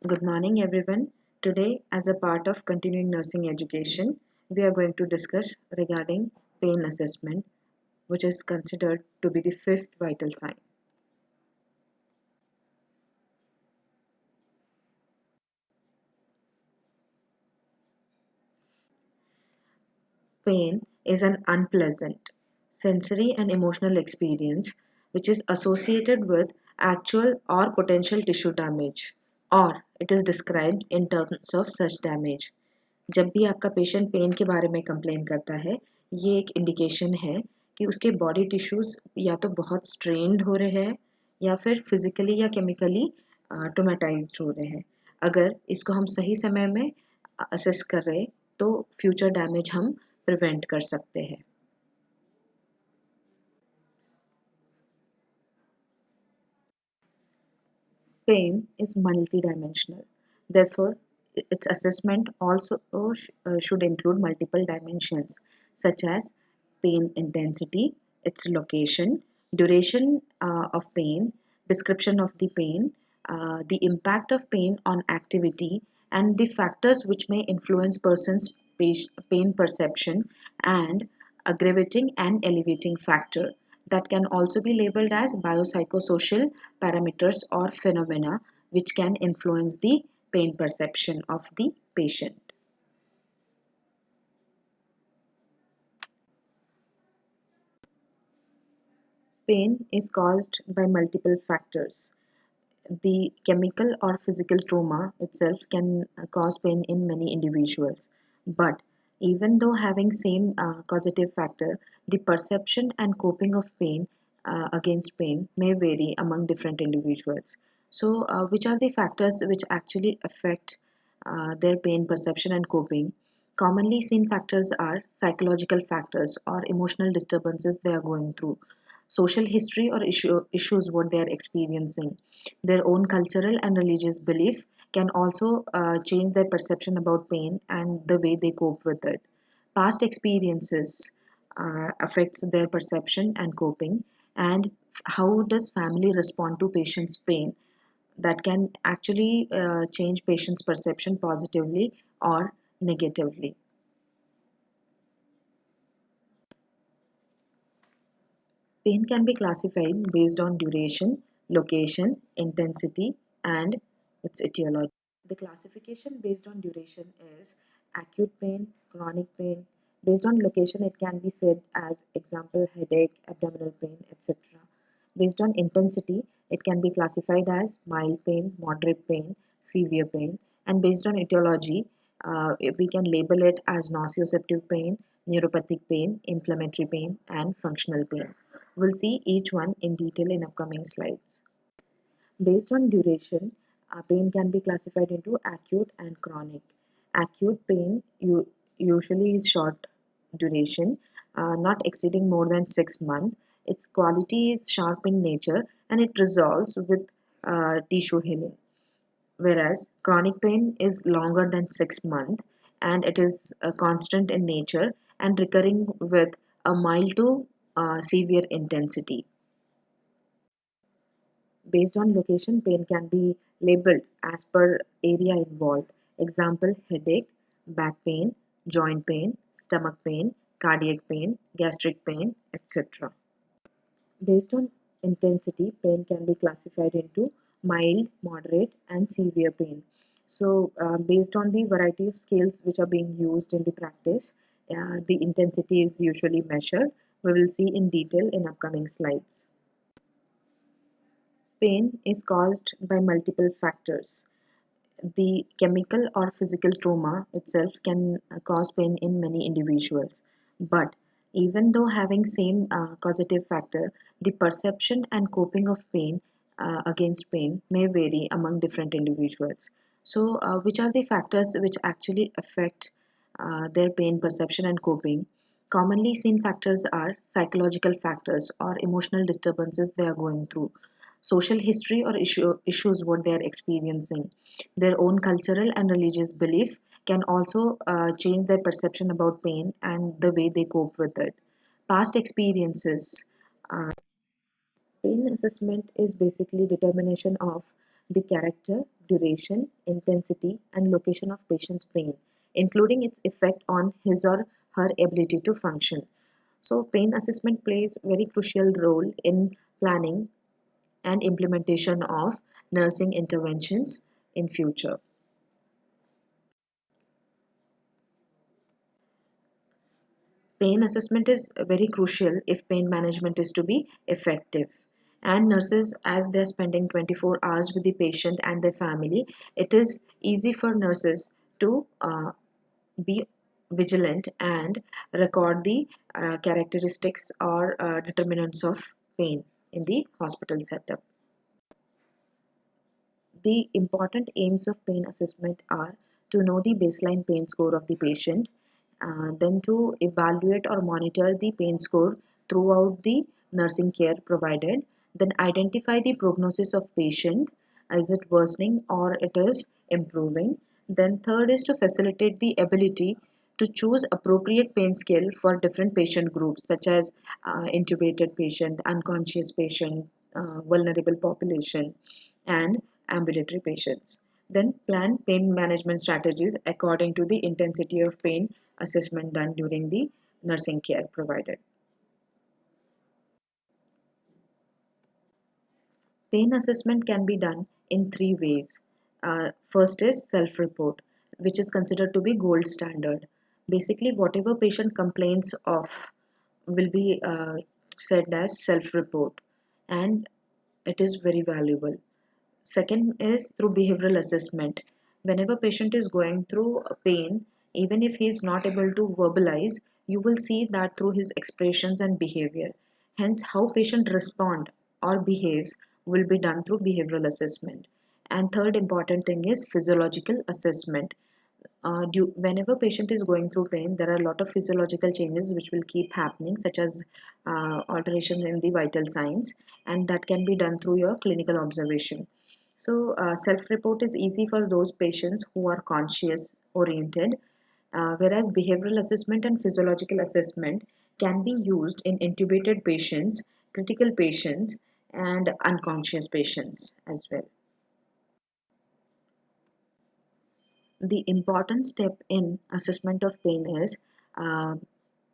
Good morning, everyone. Today, as a part of continuing nursing education, we are going to discuss regarding pain assessment, which is considered to be the fifth vital sign. Pain is an unpleasant sensory and emotional experience which is associated with actual or potential tissue damage, or it is described in terms of such damage. जब भी आपका patient pen के बारे में complain करता है, ये एक इंडिकेशन है कि उसके बॉडी टिश्यूज या तो बहुत स्ट्रेन्ड हो रहे हैं या फिर फिजिकली या केमिकली ट्रोमेटाइज्ड हो रहे हैं। अगर इसको हम सही समय में असेस कर रहे तो फ्यूचर डैमेज हम प्रिवेंट कर सकते हैं। Pain is multidimensional. Therefore, its assessment also should include multiple dimensions such as pain intensity, its location, duration of pain, description of the pain, the impact of pain on activity, and the factors which may influence person's pain perception and aggravating and elevating factor that can also be labeled as biopsychosocial parameters or phenomena which can influence the pain perception of the patient. Pain is caused by multiple factors. The chemical or physical trauma itself can cause pain in many individuals, but even though having same causative factor, the perception and coping of pain against pain may vary among different individuals. So which are the factors which actually affect their pain perception and coping? Commonly seen factors are psychological factors or emotional disturbances they are going through, social history or issues what they are experiencing, their own cultural and religious belief can also change their perception about pain and the way they cope with it. Past experiences affects their perception and coping, and how does family respond to patient's pain that can actually change patient's perception positively or negatively. Pain can be classified based on duration, location, intensity, and its etiology. The classification based on duration is acute pain, chronic pain. Based on location, it can be said as example headache, abdominal pain, etc. Based on intensity, it can be classified as mild pain, moderate pain, severe pain. And based on etiology, we can label it as nociceptive pain, neuropathic pain, inflammatory pain, and functional pain. We'll see each one in detail in upcoming slides. Based on duration, pain can be classified into acute and chronic. Acute pain usually is short duration, not exceeding more than 6 months. Its quality is sharp in nature and it resolves with tissue healing. Whereas chronic pain is longer than 6 months and it is constant in nature and recurring with a mild to severe intensity. Based on location, pain can be labeled as per area involved. Example, headache, back pain, joint pain, stomach pain, cardiac pain, gastric pain, etc. Based on intensity, pain can be classified into mild, moderate, and severe pain. So, based on the variety of scales which are being used in the practice, the intensity is usually measured. We will see in detail in upcoming slides. Pain is caused by multiple factors. The chemical or physical trauma itself can cause pain in many individuals, but even though having same causative factor, the perception and coping of pain against pain may vary among different individuals. So which are the factors which actually affect their pain perception and coping? Commonly seen factors are psychological factors or emotional disturbances they are going through, social history or issues what they are experiencing, their own cultural and religious belief can also change their perception about pain and the way they cope with it. Past experiences. Pain assessment is basically determination of the character, duration, intensity, and location of patient's pain, including its effect on his or her ability to function. So, pain assessment plays a very crucial role in planning and implementation of nursing interventions in future. Pain assessment is very crucial if pain management is to be effective. And nurses, as they're spending 24 hours with the patient and their family, it is easy for nurses to be vigilant and record the characteristics or determinants of pain in the hospital setup. The important aims of pain assessment are to know the baseline pain score of the patient, then to evaluate or monitor the pain score throughout the nursing care provided, then identify the prognosis of patient, is it worsening or it is improving. Then third is to facilitate the ability to choose appropriate pain scale for different patient groups such as intubated patient, unconscious patient, vulnerable population, and ambulatory patients. Then plan pain management strategies according to the intensity of pain assessment done during the nursing care provided. Pain assessment can be done in three ways. First is self-report, which is considered to be gold standard. Basically, whatever patient complains of will be said as self-report, and it is very valuable. Second is through behavioral assessment. Whenever patient is going through a pain, even if he is not able to verbalize, you will see that through his expressions and behavior. Hence, how patient respond or behaves will be done through behavioral assessment. And third important thing is physiological assessment. Whenever patient is going through pain, there are a lot of physiological changes which will keep happening, such as alteration in the vital signs, and that can be done through your clinical observation. So, self-report is easy for those patients who are conscious oriented, whereas behavioral assessment and physiological assessment can be used in intubated patients, critical patients, and unconscious patients as well. The important step in assessment of pain is uh,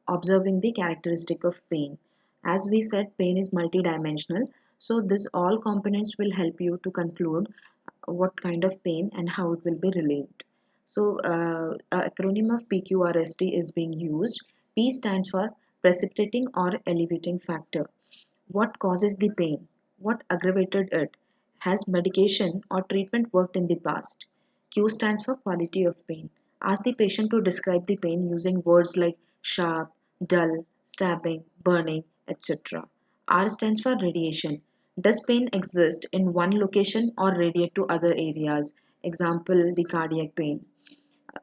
observing the characteristic of pain. As we said, pain is multidimensional, so this all components will help you to conclude what kind of pain and how it will be relieved. So, acronym of PQRST is being used. P stands for precipitating or elevating factor. What causes the pain? What aggravated it? Has medication or treatment worked in the past? Q stands for quality of pain. Ask the patient to describe the pain using words like sharp, dull, stabbing, burning, etc. R stands for radiation. Does pain exist in one location or radiate to other areas? Example, the cardiac pain.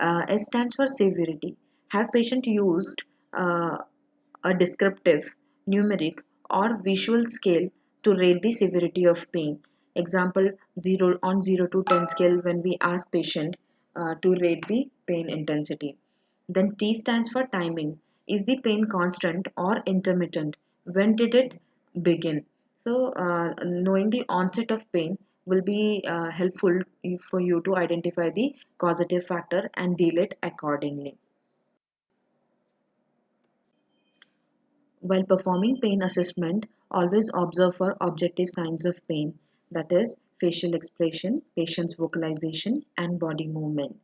S stands for severity. Have patient used a descriptive, numeric, or visual scale to rate the severity of pain? Example, 0 on 0 to 10 scale when we ask patient to rate the pain intensity. Then T stands for timing. Is the pain constant or intermittent? When did it begin? So, knowing the onset of pain will be helpful for you to identify the causative factor and deal it accordingly. While performing pain assessment, always observe for objective signs of pain, that is, facial expression, patient's vocalization, and body movement.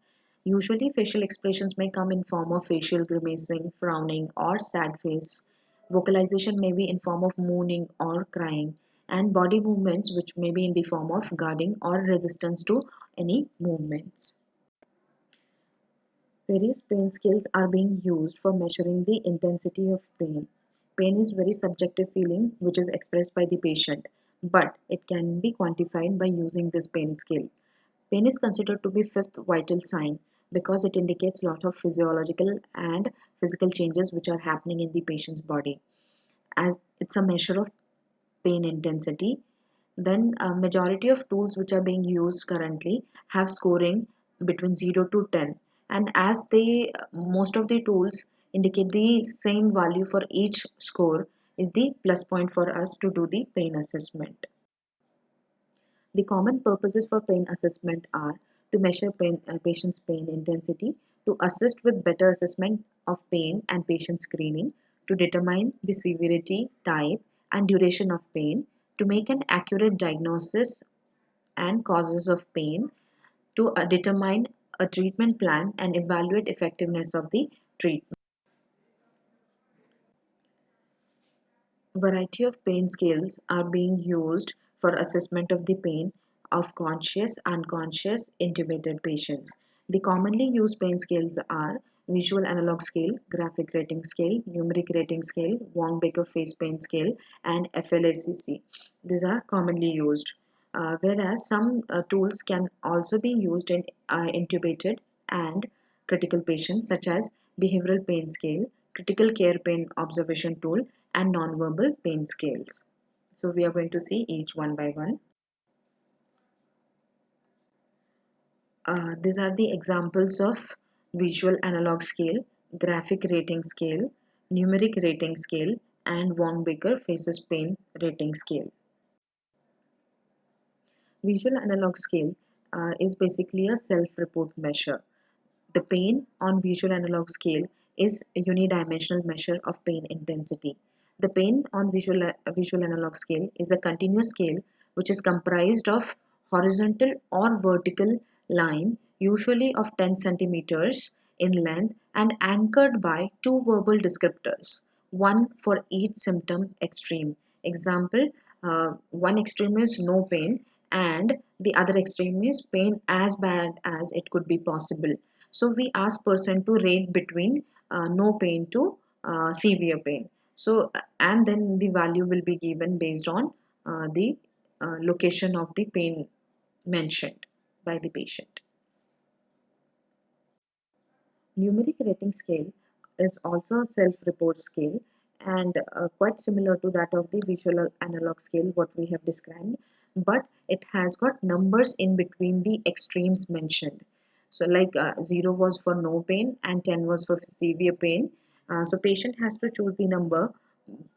Usually, facial expressions may come in form of facial grimacing, frowning, or sad face. Vocalization may be in form of moaning or crying, and body movements, which may be in the form of guarding or resistance to any movements. Various pain scales are being used for measuring the intensity of pain. Pain is very subjective feeling which is expressed by the patient, but it can be quantified by using this pain scale. Pain is considered to be fifth vital sign because it indicates a lot of physiological and physical changes which are happening in the patient's body. As it's a measure of pain intensity, then a majority of tools which are being used currently have scoring between 0 to 10, and as they most of the tools indicate the same value for each score is the plus point for us to do the pain assessment. The common purposes for pain assessment are to measure patient's pain intensity, to assist with better assessment of pain and patient screening, to determine the severity, type, and duration of pain, to make an accurate diagnosis and causes of pain, to determine a treatment plan and evaluate effectiveness of the treatment. Variety of pain scales are being used for assessment of the pain of conscious, unconscious, intubated patients. The commonly used pain scales are visual analog scale, graphic rating scale, numeric rating scale, Wong-Baker face pain scale, and FLACC. These are commonly used. Whereas some tools can also be used in intubated and critical patients, such as behavioral pain scale, critical care pain observation tool, and nonverbal pain scales. So we are going to see each one by one. These are the examples of visual analog scale, graphic rating scale, numeric rating scale, and Wong-Baker faces pain rating scale. Visual analog scale is basically a self-report measure. The pain on visual analog scale is a unidimensional measure of pain intensity. The pain on visual analog scale is a continuous scale which is comprised of horizontal or vertical line, usually of 10 centimeters in length, and anchored by two verbal descriptors, one for each symptom extreme. Example, one extreme is no pain and the other extreme is pain as bad as it could be possible. So we ask person to rate between no pain to severe pain. So and then the value will be given based on the location of the pain mentioned by the patient. Numeric rating scale is also a self-report scale and quite similar to that of the visual analog scale what we have described, but it has got numbers in between the extremes mentioned. So like 0 was for no pain and 10 was for severe pain. So patient has to choose the number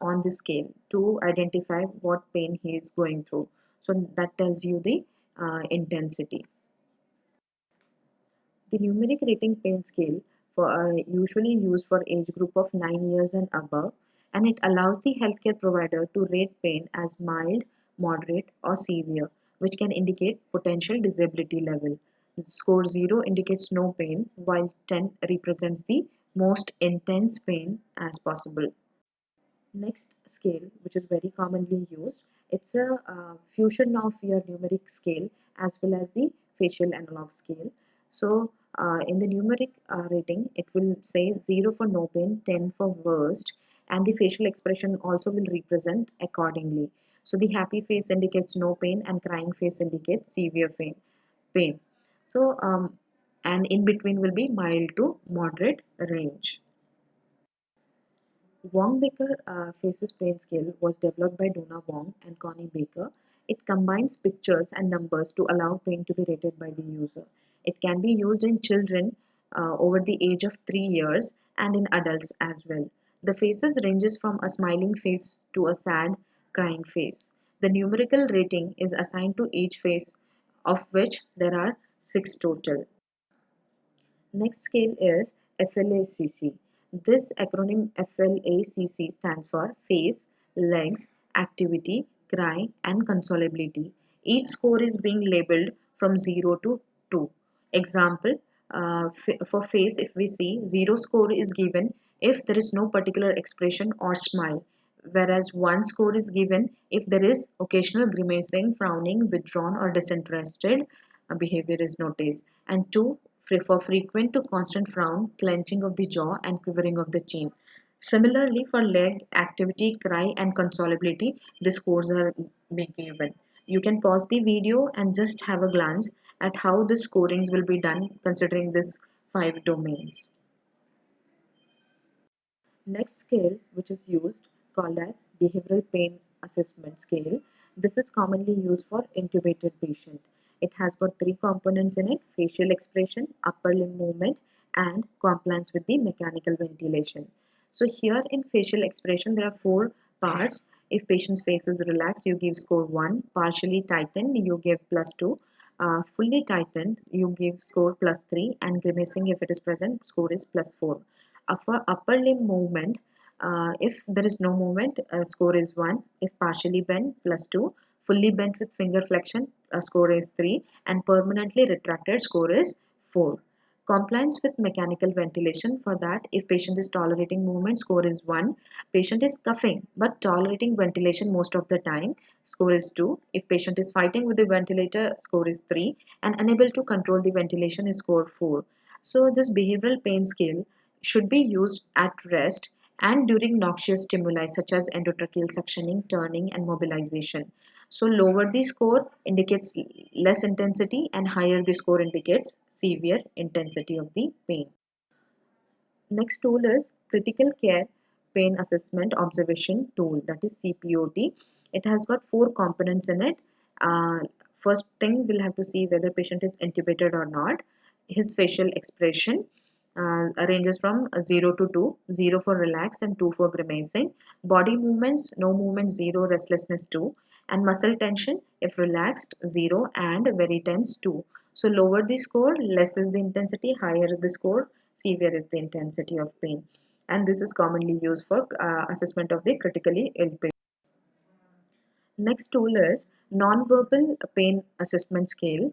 on the scale to identify what pain he is going through. So that tells you the intensity. The numeric rating pain scale for usually used for age group of 9 years and above, and it allows the healthcare provider to rate pain as mild, moderate, or severe, which can indicate potential disability level. Score 0 indicates no pain, while 10 represents the most intense pain as possible. Next scale, which is very commonly used, it's a fusion of your numeric scale as well as the facial analog scale. So in the numeric rating, it will say 0 for no pain, 10 for worst, and the facial expression also will represent accordingly. So the happy face indicates no pain and crying face indicates severe pain. So and in between will be mild to moderate range. Wong-Baker Faces Pain Scale was developed by Donna Wong and Connie Baker. It combines pictures and numbers to allow pain to be rated by the user. It can be used in children over the age of 3 years and in adults as well. The faces ranges from a smiling face to a sad, crying face. The numerical rating is assigned to each face, of which there are 6 total. Next scale is FLACC. This acronym FLACC stands for Face, Legs, Activity, Cry, and Consolability. Each score is being labeled from 0 to 2. Example, for face, if we see 0 score is given if there is no particular expression or smile, whereas 1 score is given if there is occasional grimacing, frowning, withdrawn, or disinterested behavior is noticed, and 2 for frequent to constant frown, clenching of the jaw, and quivering of the chin. Similarly, for leg, activity, cry, and consolability, the scores are being given. You can pause the video and just have a glance at how the scorings will be done considering these 5 domains. Next scale, which is used, called as behavioral pain assessment scale. This is commonly used for intubated patient. It has got 3 components in it: facial expression, upper limb movement, and compliance with the mechanical ventilation. So here in facial expression, there are 4 parts. If patient's face is relaxed, you give score 1. Partially tightened, you give +2. Fully tightened, you give score +3. And grimacing, if it is present, score is +4. Upper limb movement, if there is no movement, score is 1. If partially bent, +2. Fully bent with finger flexion, score is 3. And permanently retracted, score is 4. Compliance with mechanical ventilation, for that, if patient is tolerating movement, score is 1. Patient is coughing but tolerating ventilation most of the time, score is 2. If patient is fighting with the ventilator, score is 3. And unable to control the ventilation is score 4. So this behavioral pain scale should be used at rest and during noxious stimuli such as endotracheal suctioning, turning, and mobilization. So lower the score indicates less intensity and higher the score indicates severe intensity of the pain. Next tool is critical care pain assessment observation tool, that is CPOT. It has got 4 components in it. Uh, First thing, we'll have to see whether patient is intubated or not. His facial expression ranges from 0 to 2, 0 for relax and 2 for grimacing. Body movements, no movement 0, restlessness 2. And muscle tension, if relaxed 0 and very tense 2. So lower the score, less is the intensity, higher the score, severe is the intensity of pain. And this is commonly used for assessment of the critically ill patient. Next tool is non-verbal pain assessment scale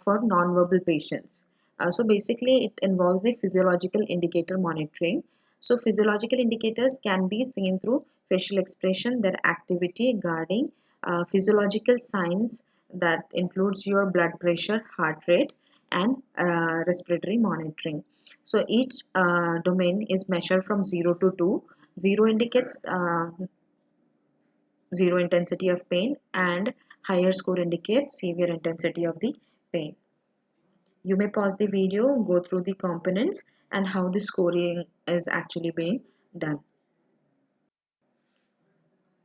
for non-verbal patients. So basically it involves the physiological indicator monitoring. So physiological indicators can be seen through facial expression, their activity, guarding, physiological signs that includes your blood pressure, heart rate, and respiratory monitoring. So each domain is measured from 0 to 2. 0 indicates zero intensity of pain and higher score indicates severe intensity of the pain. You may pause the video, go through the components and how the scoring is actually being done.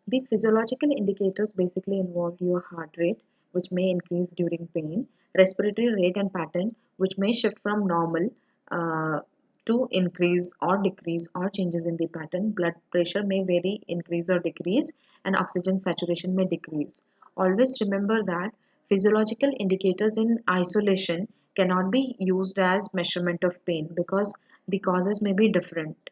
The physiological indicators basically involve your heart rate, which may increase during pain, respiratory rate and pattern, which may shift from normal uh, to increase or decrease or changes in the pattern. Blood pressure may vary, increase or decrease, and oxygen saturation may decrease. Always remember that physiological indicators in isolation cannot be used as measurement of pain because the causes may be different.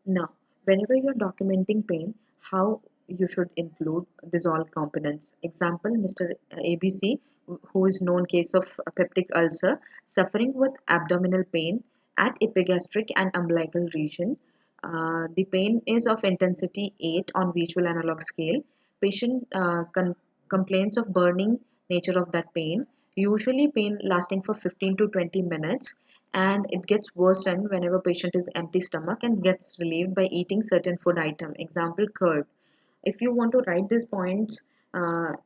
Now, whenever you're documenting pain, how you should include these all components. Example, Mr. ABC, who is known case of a peptic ulcer, suffering with abdominal pain at epigastric and umbilical region. The pain is of intensity 8 on visual analog scale. Patient complains of burning nature of that pain. Usually pain lasting for 15 to 20 minutes and it gets worsened whenever patient is empty stomach and gets relieved by eating certain food item, example curd. If you want to write these points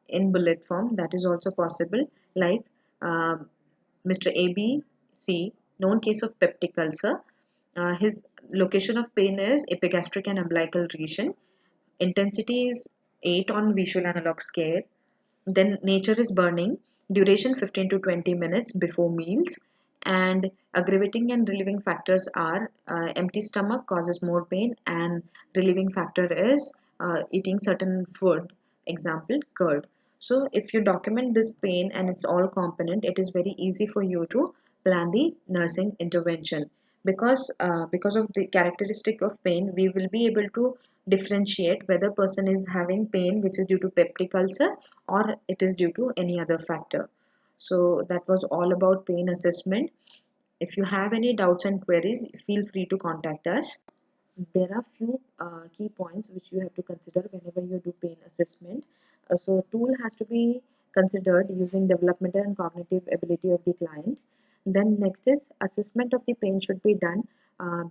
in bullet form, that is also possible, like uh, Mr. ABC, known case of peptic ulcer, his location of pain is epigastric and umbilical region, intensity is 8 on visual analog scale, then nature is burning, duration 15 to 20 minutes before meals, and aggravating and relieving factors are empty stomach causes more pain, and relieving factor is eating certain food, example curd. So if you document this pain and it's all component, it is very easy for you to plan the nursing intervention because of the characteristic of pain we will be able to differentiate whether person is having pain which is due to peptic ulcer or it is due to any other factor. So that was all about pain assessment. If you have any doubts and queries, feel free to contact us. There are few key points which you have to consider whenever you do pain assessment. So tool has to be considered using developmental and cognitive ability of the client. Then next is assessment of the pain should be done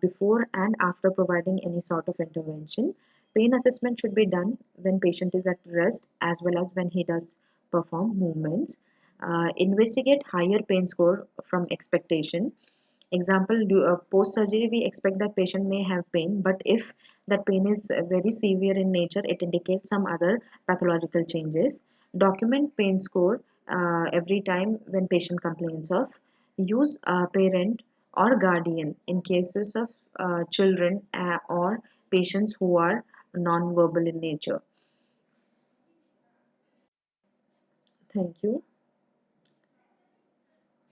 before and after providing any sort of intervention. Pain assessment should be done when patient is at rest as well as when he does perform movements. Investigate higher pain score from expectation. Example, post surgery, we expect that patient may have pain, but if that pain is very severe in nature, it indicates some other pathological changes. Document pain score every time when patient complains of. Use parent or guardian in cases of children or patients who are non-verbal in nature. Thank you.